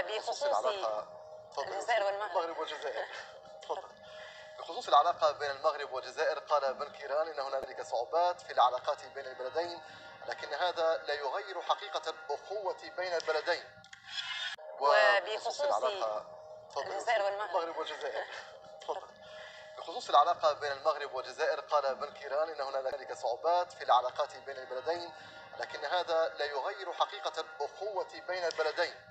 وبخصوص العلاقة الجزائر والمغرب. المغرب والجزائر. تفضل. بخصوص العلاقة بين المغرب والجزائر، قال بن كيران إن هنالك صعوبات في العلاقات بين البلدين، لكن هذا لا يغير حقيقة الأخوة بين البلدين. وبخصوص العلاقة الجزائر والمغرب. المغرب والجزائر. تفضل. بخصوص العلاقة بين المغرب والجزائر، قال بن كيران إن هنالك صعوبات في العلاقات بين البلدين، لكن هذا لا يغير حقيقة الأخوة بين البلدين.